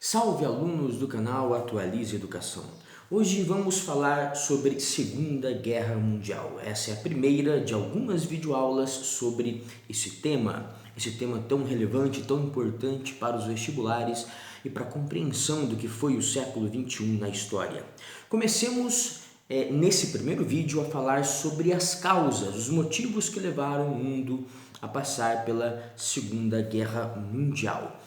Salve alunos do canal Atualize Educação! Hoje vamos falar sobre Segunda Guerra Mundial. Essa é a primeira de algumas videoaulas sobre esse tema tão relevante, tão importante para os vestibulares e para a compreensão do que foi o século XXI na história. Comecemos nesse primeiro vídeo a falar sobre as causas, os motivos que levaram o mundo a passar pela Segunda Guerra Mundial.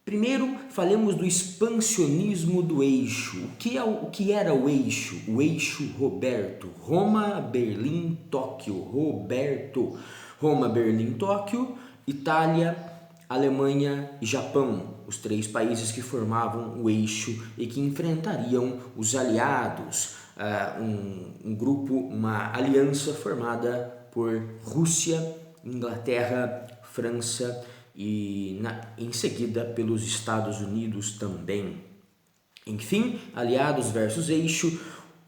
Primeiro, falemos do expansionismo do eixo. O que era o eixo? O eixo Roberto. Roma, Berlim, Tóquio. Roberto. Roma, Berlim, Tóquio, Itália, Alemanha e Japão. Os três países que formavam o eixo e que enfrentariam os aliados. Um grupo, uma aliança formada por Rússia, Inglaterra, França e em seguida pelos Estados Unidos também. Enfim, aliados versus eixo,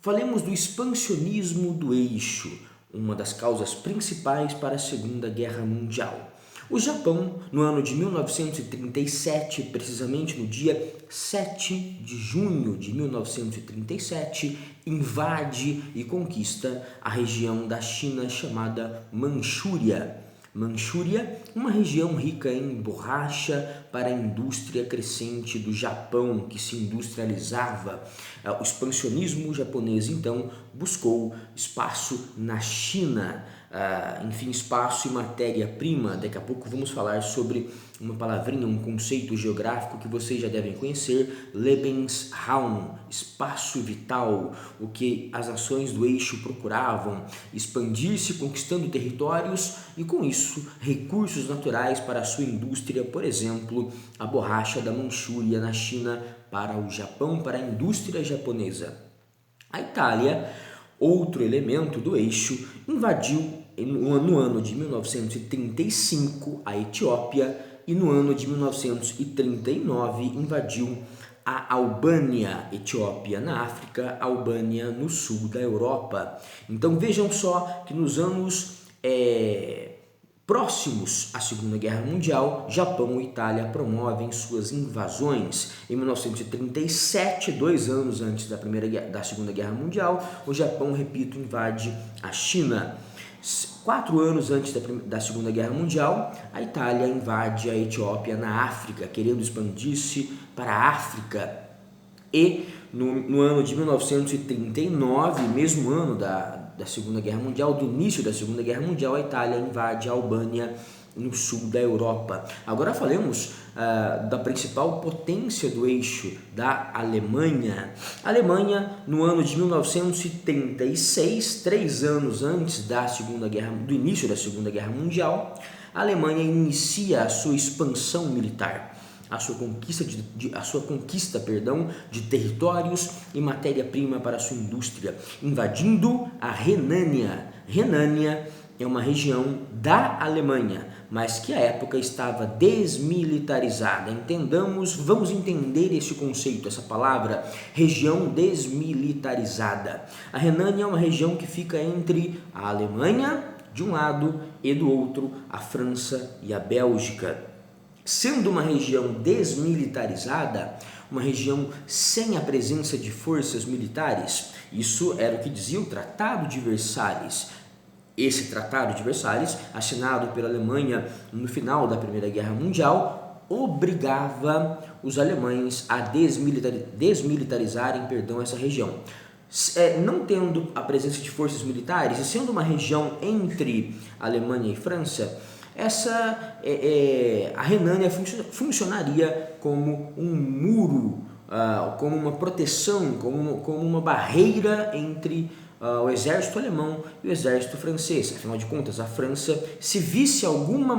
falemos do expansionismo do eixo, uma das causas principais para a Segunda Guerra Mundial. O Japão, no ano de 1937, precisamente no dia 7 de junho de 1937, invade e conquista a região da China chamada Manchúria. Manchúria, uma região rica em borracha para a indústria crescente do Japão, que se industrializava. O expansionismo japonês, então, buscou espaço na China, espaço e matéria-prima. Daqui a pouco vamos falar sobre uma palavrinha, um conceito geográfico que vocês já devem conhecer, Lebensraum, espaço vital, o que as nações do eixo procuravam, expandir-se conquistando territórios e, com isso, recursos naturais para a sua indústria, por exemplo, a borracha da Manchúria na China para o Japão, para a indústria japonesa. A Itália, outro elemento do eixo, invadiu no ano de 1935 a Etiópia e no ano de 1939 invadiu a Albânia, Etiópia na África, Albânia no sul da Europa. Então vejam só que nos anos próximos à Segunda Guerra Mundial, Japão e Itália promovem suas invasões. Em 1937, 2 anos antes da Segunda Guerra Mundial, o Japão, repito, invade a China. 4 anos antes da Segunda Guerra Mundial, a Itália invade a Etiópia na África, querendo expandir-se para a África. E no ano de 1939, mesmo ano da Segunda Guerra Mundial, do início da Segunda Guerra Mundial, a Itália invade a Albânia no sul da Europa. Agora falemos da principal potência do eixo, da Alemanha. A Alemanha, no ano de 1936, 3 anos antes do início da Segunda Guerra Mundial, a Alemanha inicia a sua expansão militar, a sua conquista de territórios e matéria-prima para a sua indústria, invadindo a Renânia. Renânia é uma região da Alemanha, mas que à época estava desmilitarizada. Vamos entender esse conceito, essa palavra, região desmilitarizada. A Renânia é uma região que fica entre a Alemanha, de um lado, e do outro, a França e a Bélgica. Sendo uma região desmilitarizada, uma região sem a presença de forças militares, isso era o que dizia o Tratado de Versalhes. Esse Tratado de Versalhes, assinado pela Alemanha no final da Primeira Guerra Mundial, obrigava os alemães a desmilitarizarem essa região. Não tendo a presença de forças militares e sendo uma região entre Alemanha e França, a Renânia funcionaria como um muro, como uma proteção, como uma barreira entre o exército alemão e o exército francês. Afinal de contas, a França, se visse alguma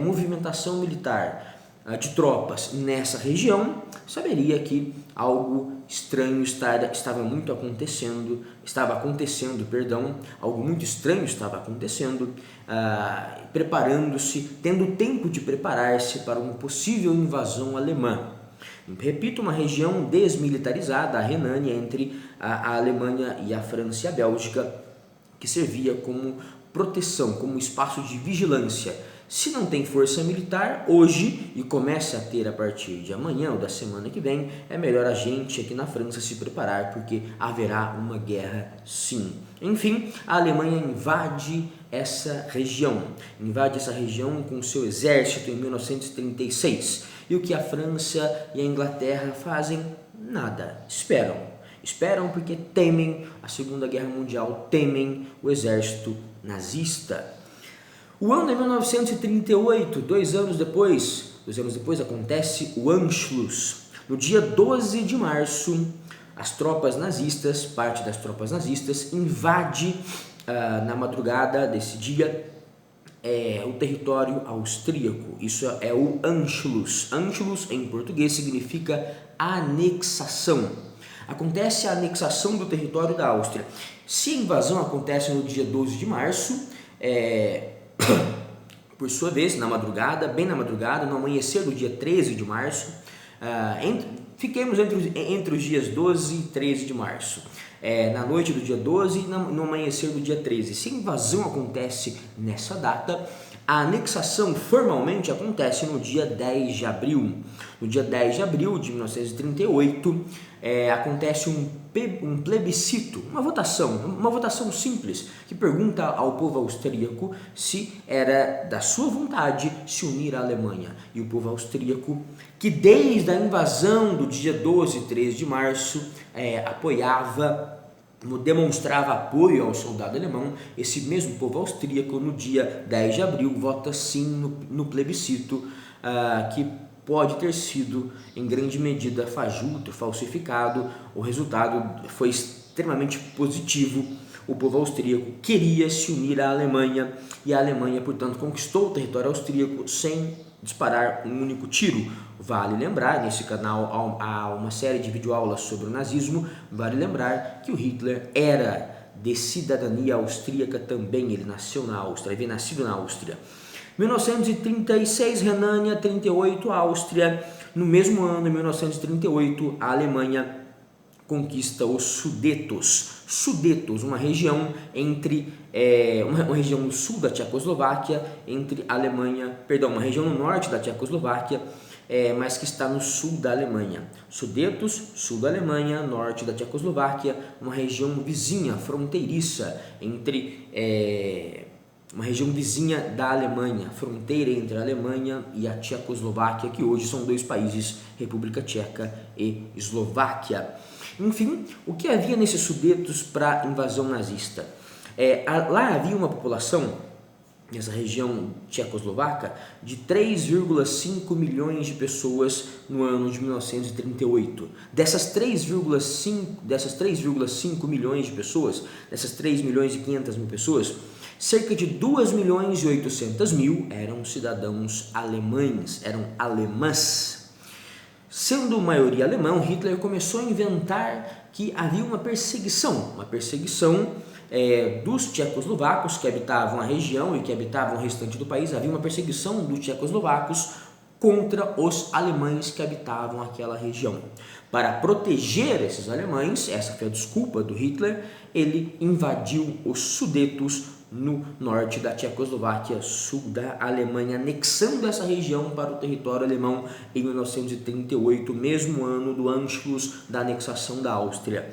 movimentação militar de tropas nessa região, saberia que algo estranho estava acontecendo, algo muito estranho estava acontecendo, preparando-se, tendo tempo de preparar-se para uma possível invasão alemã. Repito, uma região desmilitarizada, a Renânia, entre a Alemanha e a França e a Bélgica, que servia como proteção, como espaço de vigilância. Se não tem força militar hoje e começa a ter a partir de amanhã ou da semana que vem, é melhor a gente aqui na França se preparar, porque haverá uma guerra sim. Enfim, a Alemanha invade essa região com seu exército em 1936. E o que a França e a Inglaterra fazem? Nada, esperam porque temem a Segunda Guerra Mundial, temem o exército nazista. O ano é 1938, 2 anos depois acontece o Anschluss. No dia 12 de março, parte das tropas nazistas, invade na madrugada desse dia o território austríaco. Isso é o Anschluss. Anschluss, em português, significa anexação. Acontece a anexação do território da Áustria. Se a invasão acontece no dia 12 de março, por sua vez, bem na madrugada, no amanhecer do dia 13 de março, fiquemos entre os dias 12 e 13 de março. Na noite do dia 12 e no amanhecer do dia 13. Se a invasão acontece nessa data, a anexação formalmente acontece no dia 10 de abril. No dia 10 de abril de 1938, acontece um plebiscito, uma votação simples, que pergunta ao povo austríaco se era da sua vontade se unir à Alemanha. E o povo austríaco, que desde a invasão do dia 12 e 13 de março demonstrava apoio ao soldado alemão, esse mesmo povo austríaco, no dia 10 de abril, vota sim no plebiscito, que pode ter sido em grande medida fajuto, falsificado. O resultado foi extremamente positivo. O povo austríaco queria se unir à Alemanha e a Alemanha, portanto, conquistou o território austríaco sem disparar um único tiro. Vale lembrar, nesse canal há uma série de videoaulas sobre o nazismo, vale lembrar que o Hitler era de cidadania austríaca também, ele nasceu na Áustria, havia nascido na Áustria. 1936, Renânia, 38, Áustria. No mesmo ano, em 1938, a Alemanha conquista os Sudetos. Sudetos, uma região uma região no sul da Tchecoslováquia, uma região no norte da Tchecoslováquia, mas que está no sul da Alemanha. Sudetos, sul da Alemanha, norte da Tchecoslováquia, uma região vizinha, fronteiriça uma região vizinha da Alemanha, fronteira entre a Alemanha e a Tchecoslováquia, que hoje são 2 países, República Tcheca e Eslováquia. Enfim, o que havia nesses Sudetos para a invasão nazista? Lá havia uma população, nessa região tchecoslovaca, de 3,5 milhões de pessoas no ano de 1938. Dessas 3,5 milhões de pessoas, dessas 3 milhões e 500 mil pessoas, cerca de 2 milhões e 800 mil eram cidadãos alemãs. Sendo maioria alemão, Hitler começou a inventar que havia uma perseguição dos tchecoslovacos que habitavam a região e que habitavam o restante do país. Havia uma perseguição dos tchecoslovacos contra os alemães que habitavam aquela região. Para proteger esses alemães, essa foi a desculpa do Hitler, ele invadiu os Sudetos no norte da Tchecoslováquia, sul da Alemanha, anexando essa região para o território alemão em 1938, mesmo ano do Anschluss, da anexação da Áustria.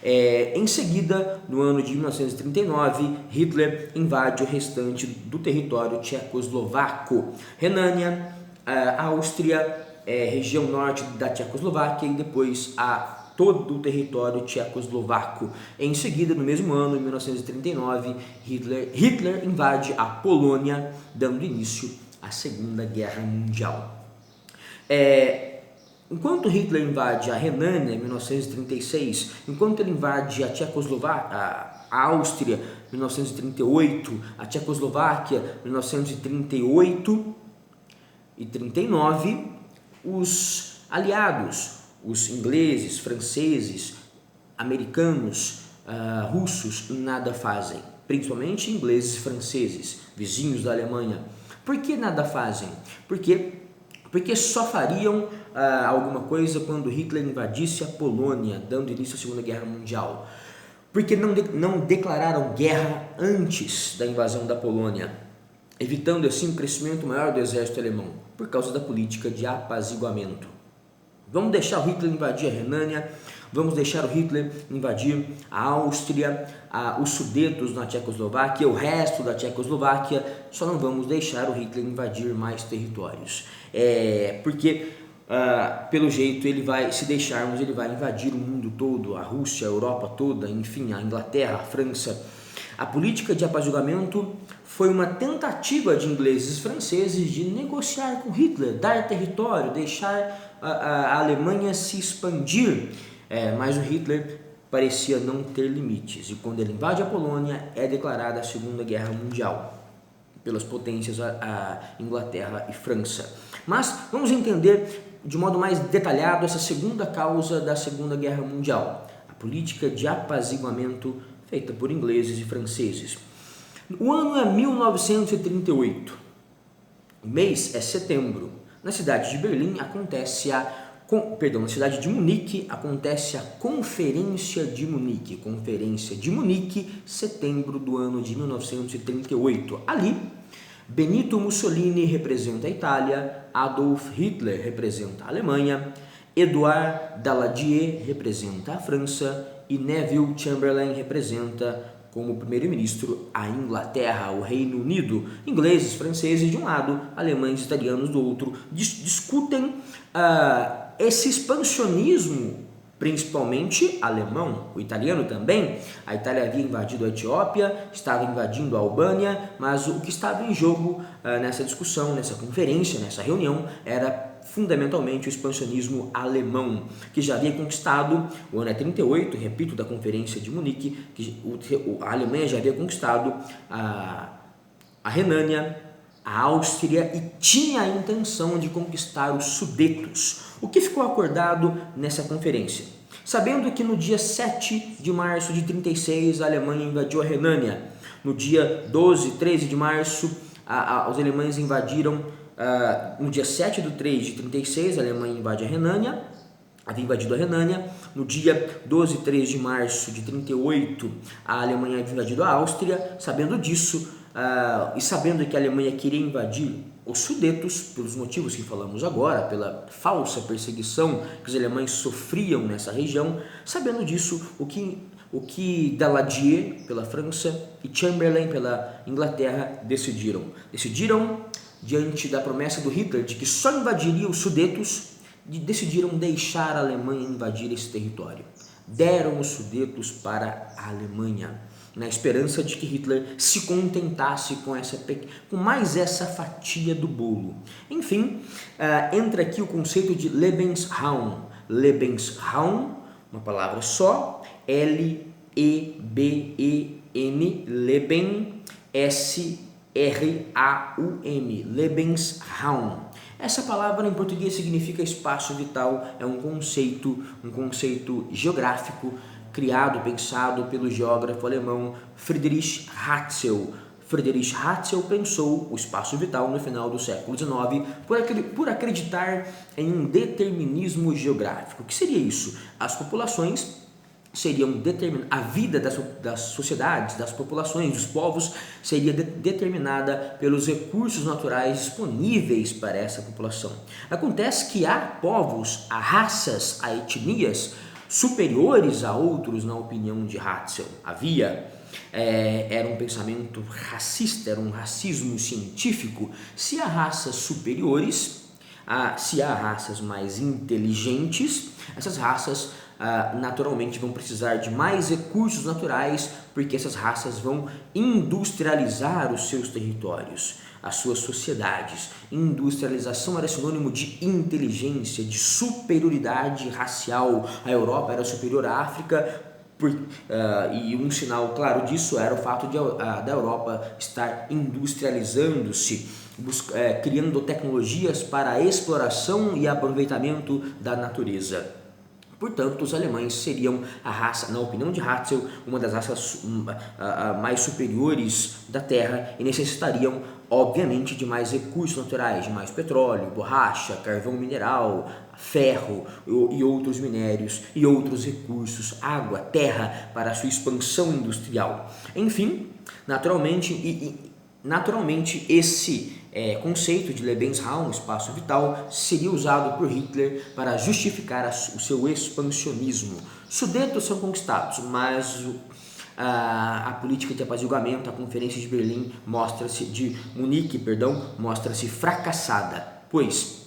Em seguida, no ano de 1939, Hitler invade o restante do território tchecoslovaco, Renânia, Áustria, região norte da Tchecoslováquia e depois todo o território tchecoslovaco. Em seguida, no mesmo ano, em 1939, Hitler invade a Polônia, dando início à Segunda Guerra Mundial. Enquanto Hitler invade a Renânia em 1936, enquanto ele invade a a Áustria em 1938, a Tchecoslováquia em 1938 e 39, os aliados, os ingleses, franceses, americanos, russos, nada fazem, principalmente ingleses e franceses, vizinhos da Alemanha. Por que nada fazem? Porque só fariam alguma coisa quando Hitler invadisse a Polônia, dando início à Segunda Guerra Mundial. Porque não declararam guerra antes da invasão da Polônia. evitando assim um crescimento maior do exército alemão, por causa da política de apaziguamento. Vamos deixar o Hitler invadir a Renânia, vamos deixar o Hitler invadir a Áustria, os Sudetos na Tchecoslováquia, o resto da Tchecoslováquia, só não vamos deixar o Hitler invadir mais territórios. Porque, pelo jeito, se deixarmos, ele vai invadir o mundo todo, a Rússia, a Europa toda, enfim, a Inglaterra, a França. A política de apaziguamento foi uma tentativa de ingleses e franceses de negociar com Hitler, dar território, deixar a Alemanha se expandir, mas o Hitler parecia não ter limites, e quando ele invade a Polônia é declarada a Segunda Guerra Mundial pelas potências a Inglaterra e França. Mas vamos entender de modo mais detalhado essa segunda causa da Segunda Guerra Mundial, a política de apaziguamento feita por ingleses e franceses. O ano é 1938, o mês é setembro. Na cidade de Berlim acontece na cidade de Munique acontece a Conferência de Munique, setembro do ano de 1938. Ali, Benito Mussolini representa a Itália, Adolf Hitler representa a Alemanha, Edouard Daladier representa a França e Neville Chamberlain representa como primeiro-ministro a Inglaterra, o Reino Unido. Ingleses, franceses de um lado, alemães e italianos do outro, discutem esse expansionismo, principalmente alemão, o italiano também. A Itália havia invadido a Etiópia, estava invadindo a Albânia, mas o que estava em jogo nessa discussão, nessa conferência, nessa reunião, era fundamentalmente o expansionismo alemão, que já havia conquistado, o ano é 38, repito, da Conferência de Munique, que a Alemanha já havia conquistado a Renânia, a Áustria e tinha a intenção de conquistar os Sudetos. O que ficou acordado nessa conferência? Sabendo que no dia 7 de março de 36 a Alemanha invadiu a Renânia, no dia 12, 13 de março os alemães invadiram, no dia 7 de 3 de 36 a Alemanha invade a Renânia, havia invadido a Renânia, no dia 12 e 3 de março de 38 a Alemanha havia invadido a Áustria. Sabendo disso, e sabendo que a Alemanha queria invadir os Sudetos, pelos motivos que falamos agora, pela falsa perseguição que os alemães sofriam nessa região, sabendo disso, o que Daladier pela França e Chamberlain pela Inglaterra decidiram, diante da promessa do Hitler de que só invadiria os Sudetos, decidiram deixar a Alemanha invadir esse território. Deram os Sudetos para a Alemanha, na esperança de que Hitler se contentasse com mais essa fatia do bolo. Enfim, entra aqui o conceito de Lebensraum. Lebensraum, uma palavra só, L-E-B-E-N, Leben, S-R-A-U-M, Lebensraum. Essa palavra em português significa espaço vital, é um conceito geográfico criado, pensado pelo geógrafo alemão Friedrich Ratzel. Friedrich Ratzel pensou o espaço vital no final do século XIX por acreditar em um determinismo geográfico. O que seria isso? As populações seriam a vida das sociedades, das populações, dos povos seria determinada pelos recursos naturais disponíveis para essa população. Acontece que há povos, há raças, há etnias superiores a outros na opinião de Ratzel. Era um pensamento racista, era um racismo científico. Se há raças superiores, se há raças mais inteligentes, essas raças naturalmente vão precisar de mais recursos naturais, porque essas raças vão industrializar os seus territórios, as suas sociedades. Industrialização era sinônimo de inteligência, de superioridade racial. A Europa era superior à África, e um sinal claro disso era o fato da Europa estar industrializando-se, criando tecnologias para a exploração e aproveitamento da natureza. Portanto, os alemães seriam a raça, na opinião de Ratzel, uma das raças mais superiores da Terra e necessitariam, obviamente, de mais recursos naturais, de mais petróleo, borracha, carvão mineral, ferro e outros minérios e outros recursos, água, terra, para a sua expansão industrial. Enfim, naturalmente, naturalmente, esse conceito de Lebensraum, espaço vital, seria usado por Hitler para justificar o seu expansionismo. Sudetos são conquistados, mas a política de apaziguamento, a Conferência de Berlim de Munique, mostra-se fracassada, pois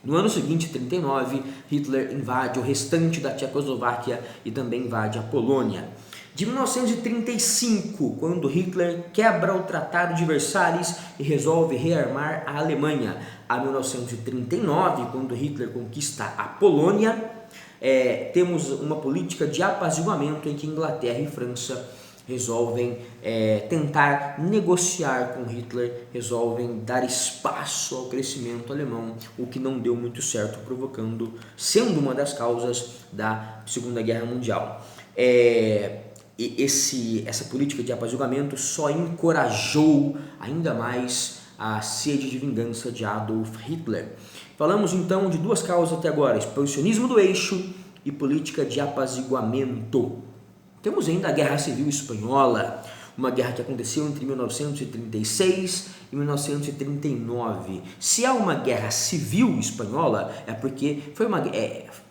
no ano seguinte, 39, Hitler invade o restante da Tchecoslováquia e também invade a Polônia. De 1935, quando Hitler quebra o Tratado de Versalhes e resolve rearmar a Alemanha, a 1939, quando Hitler conquista a Polônia, temos uma política de apaziguamento em que Inglaterra e França resolvem tentar negociar com Hitler, resolvem dar espaço ao crescimento alemão, o que não deu muito certo, sendo uma das causas da Segunda Guerra Mundial. Essa política de apaziguamento só encorajou ainda mais a sede de vingança de Adolf Hitler. Falamos então de duas causas até agora: expansionismo do eixo e política de apaziguamento. Temos ainda a Guerra Civil Espanhola, uma guerra que aconteceu entre 1936 e 1939. Se há uma guerra civil espanhola, é porque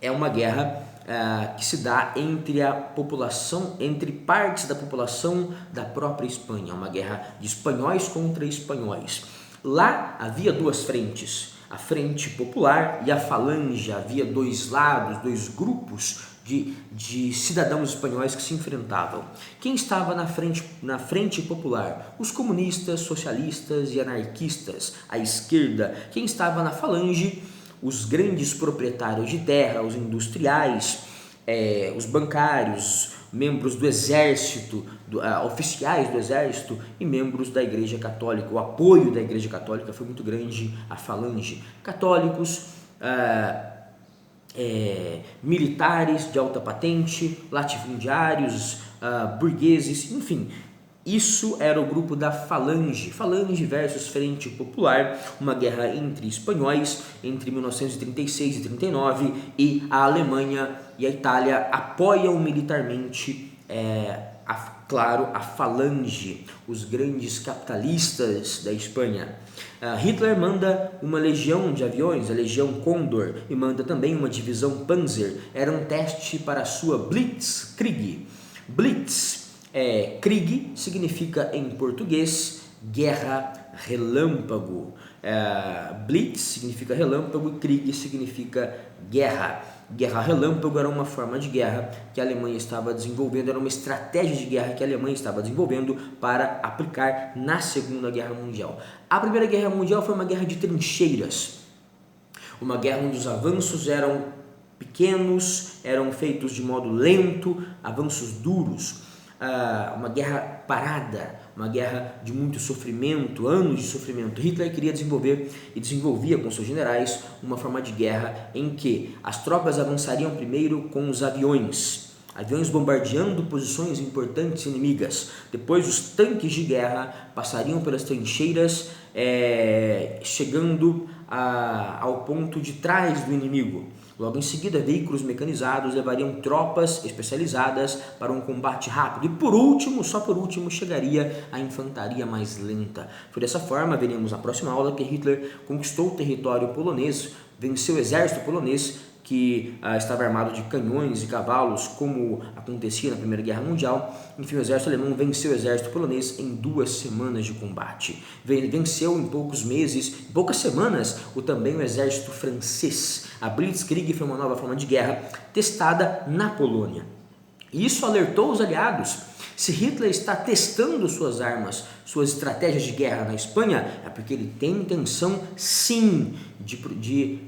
é uma guerra que se dá entre partes da população da própria Espanha, uma guerra de espanhóis contra espanhóis. Lá havia duas frentes, a frente popular e a falange, havia dois lados, dois grupos de cidadãos espanhóis que se enfrentavam. Quem estava na frente popular? Os comunistas, socialistas e anarquistas, a esquerda. Quem estava na falange? Os grandes proprietários de terra, os industriais, os bancários, membros do exército, oficiais do exército e membros da Igreja Católica. O apoio da Igreja Católica foi muito grande à falange. Católicos, militares de alta patente, latifundiários, burgueses, enfim. Isso era o grupo da falange versus Frente Popular, uma guerra entre espanhóis entre 1936 e 39, e a Alemanha e a Itália apoiam militarmente, a falange, os grandes capitalistas da Espanha. Hitler manda uma legião de aviões, a Legião Condor, e manda também uma divisão Panzer. Era um teste para a sua Blitzkrieg. Krieg significa em português guerra relâmpago. Blitz significa relâmpago e Krieg significa guerra. Guerra relâmpago era uma forma de guerra que a Alemanha estava desenvolvendo, era uma estratégia de guerra que a Alemanha estava desenvolvendo para aplicar na Segunda Guerra Mundial. A Primeira Guerra Mundial foi uma guerra de trincheiras, uma guerra onde os avanços eram pequenos, eram feitos de modo lento, avanços duros. Uma guerra parada, uma guerra de muito sofrimento, anos de sofrimento. Hitler queria desenvolver e desenvolvia com seus generais uma forma de guerra em que as tropas avançariam primeiro com os aviões bombardeando posições importantes inimigas. Depois os tanques de guerra passariam pelas trincheiras, chegando ao ponto de trás do inimigo. Logo em seguida, veículos mecanizados levariam tropas especializadas para um combate rápido. E só por último, chegaria a infantaria mais lenta. Foi dessa forma, veremos na próxima aula, que Hitler conquistou o território polonês, venceu o exército polonês, que estava armado de canhões e cavalos, como acontecia na Primeira Guerra Mundial. Enfim, o exército alemão venceu o exército polonês em 2 semanas de combate. Venceu em poucas semanas, também o exército francês. A Blitzkrieg foi uma nova forma de guerra testada na Polônia. Isso alertou os aliados. Se Hitler está testando suas armas, suas estratégias de guerra na Espanha, é porque ele tem intenção, sim, de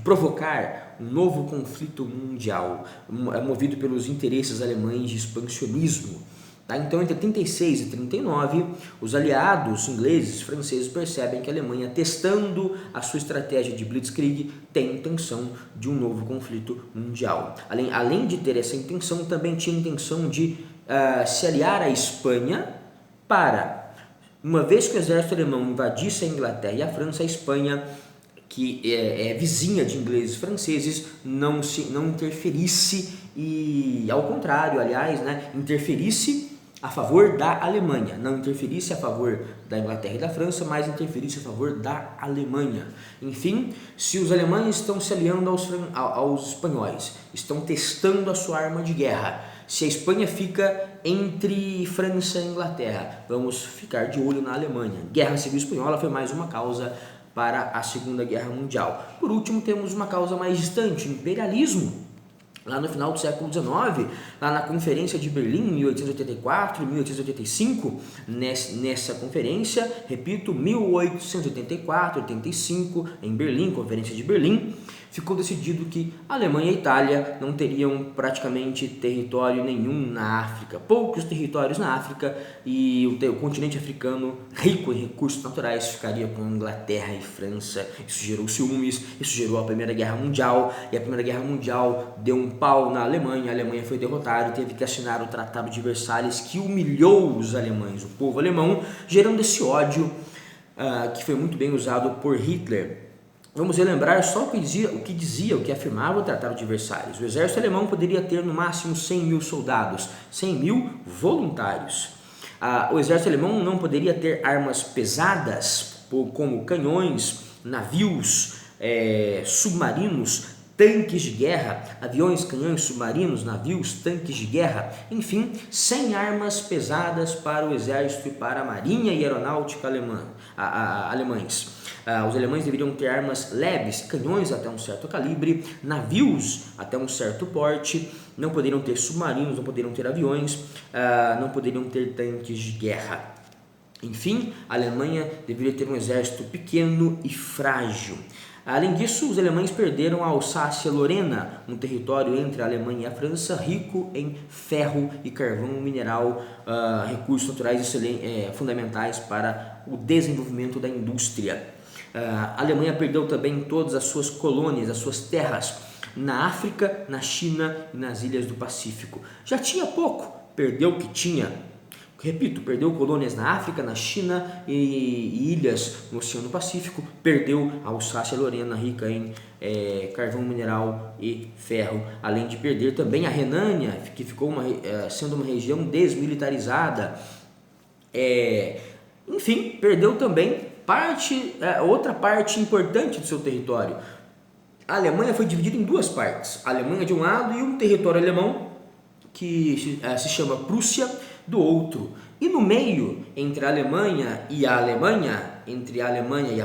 provocar um novo conflito mundial, movido pelos interesses alemães de expansionismo. Então, entre 36 e 39, os aliados ingleses e franceses percebem que a Alemanha, testando a sua estratégia de Blitzkrieg, tem intenção de um novo conflito mundial. Além de ter essa intenção, também tinha a intenção de se aliar à Espanha para, uma vez que o exército alemão invadisse a Inglaterra e a França, a Espanha, que é vizinha de ingleses e franceses, não interferisse e, ao contrário, aliás, interferisse a favor da Alemanha, não interferisse a favor da Inglaterra e da França, mas interferisse a favor da Alemanha. Enfim, se os alemães estão se aliando aos espanhóis, estão testando a sua arma de guerra, se a Espanha fica entre França e Inglaterra, vamos ficar de olho na Alemanha. Guerra Civil Espanhola foi mais uma causa para a Segunda Guerra Mundial. Por último, temos uma causa mais distante, o imperialismo. Lá no final do século XIX, lá na Conferência de Berlim, em 1884 e 1885, nessa conferência, repito, 1884, 85, em Berlim, Conferência de Berlim, ficou decidido que a Alemanha e a Itália não teriam praticamente território nenhum na África, poucos territórios na África, e o continente africano, rico em recursos naturais, ficaria com Inglaterra e França. Isso gerou ciúmes, isso gerou a Primeira Guerra Mundial, e a Primeira Guerra Mundial deu um pau na Alemanha, a Alemanha foi derrotada e teve que assinar o Tratado de Versalhes, que humilhou os alemães, o povo alemão, gerando esse ódio que foi muito bem usado por Hitler. Vamos relembrar só o que afirmava o Tratado de Versalhes. O exército alemão poderia ter no máximo 100 mil soldados, 100 mil voluntários. O exército alemão não poderia ter armas pesadas, como canhões, navios, submarinos, tanques de guerra, aviões, canhões, submarinos, navios, tanques de guerra, enfim, 100 armas pesadas para o exército e para a marinha e aeronáutica alemães. Os alemães deveriam ter armas leves, canhões até um certo calibre, navios até um certo porte, não poderiam ter submarinos, não poderiam ter aviões, não poderiam ter tanques de guerra. Enfim, a Alemanha deveria ter um exército pequeno e frágil. Além disso, os alemães perderam a Alsácia-Lorena, um território entre a Alemanha e a França, rico em ferro e carvão mineral, recursos naturais fundamentais para o desenvolvimento da indústria. A Alemanha perdeu também todas as suas colônias, as suas terras, na África, na China e nas ilhas do Pacífico. Já tinha pouco, perdeu o que tinha. Repito, perdeu colônias na África, na China e ilhas no Oceano Pacífico, perdeu a Alsácia-Lorena, rica em carvão mineral e ferro, além de perder também a Renânia, que ficou sendo uma região desmilitarizada. Enfim, perdeu também outra parte importante do seu território. A Alemanha foi dividida em duas partes, a Alemanha de um lado e um território alemão que se chama Prússia do outro. E no meio, entre a Alemanha e a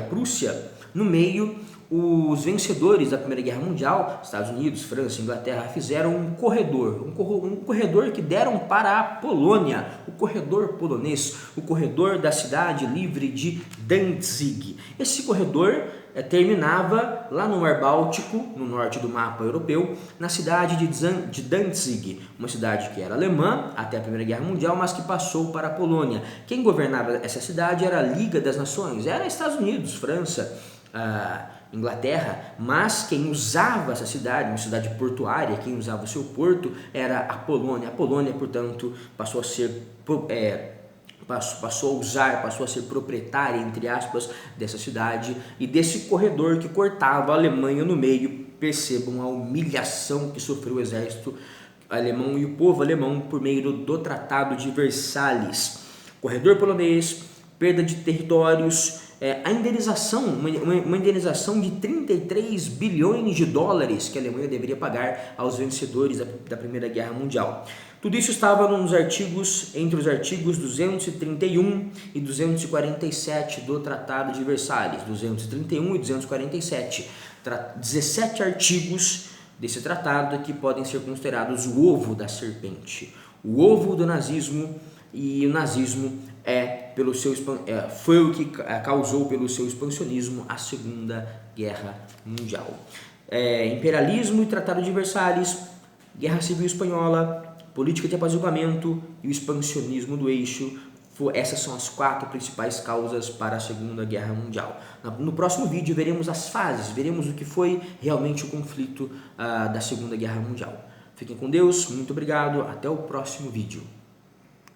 Prússia, no meio, os vencedores da Primeira Guerra Mundial, Estados Unidos, França, Inglaterra, fizeram um corredor que deram para a Polônia, o corredor polonês, o corredor da cidade livre de Danzig. Esse corredor terminava lá no Mar Báltico, no norte do mapa europeu, na cidade de Danzig, uma cidade que era alemã até a Primeira Guerra Mundial, mas que passou para a Polônia. Quem governava essa cidade era a Liga das Nações, era Estados Unidos, França, Inglaterra, mas quem usava essa cidade, uma cidade portuária, quem usava o seu porto era a Polônia. A Polônia, portanto, passou a ser proprietária, entre aspas, dessa cidade e desse corredor que cortava a Alemanha no meio. Percebam a humilhação que sofreu o exército alemão e o povo alemão por meio do Tratado de Versalhes. Corredor polonês, perda de territórios, a indenização, uma indenização de 33 bilhões de dólares que a Alemanha deveria pagar aos vencedores da Primeira Guerra Mundial. Tudo isso estava entre os artigos 231 e 247 do Tratado de Versalhes, 231 e 247, 17 artigos desse tratado que podem ser considerados o ovo da serpente, o ovo do nazismo, e o nazismo foi o que causou pelo seu expansionismo a Segunda Guerra Mundial. Imperialismo e Tratado de Versalhes, Guerra Civil Espanhola, política de apaziguamento e o expansionismo do eixo. Essas são as 4 principais causas para a Segunda Guerra Mundial. No próximo vídeo veremos as fases, veremos o que foi realmente o conflito da Segunda Guerra Mundial. Fiquem com Deus, muito obrigado, até o próximo vídeo.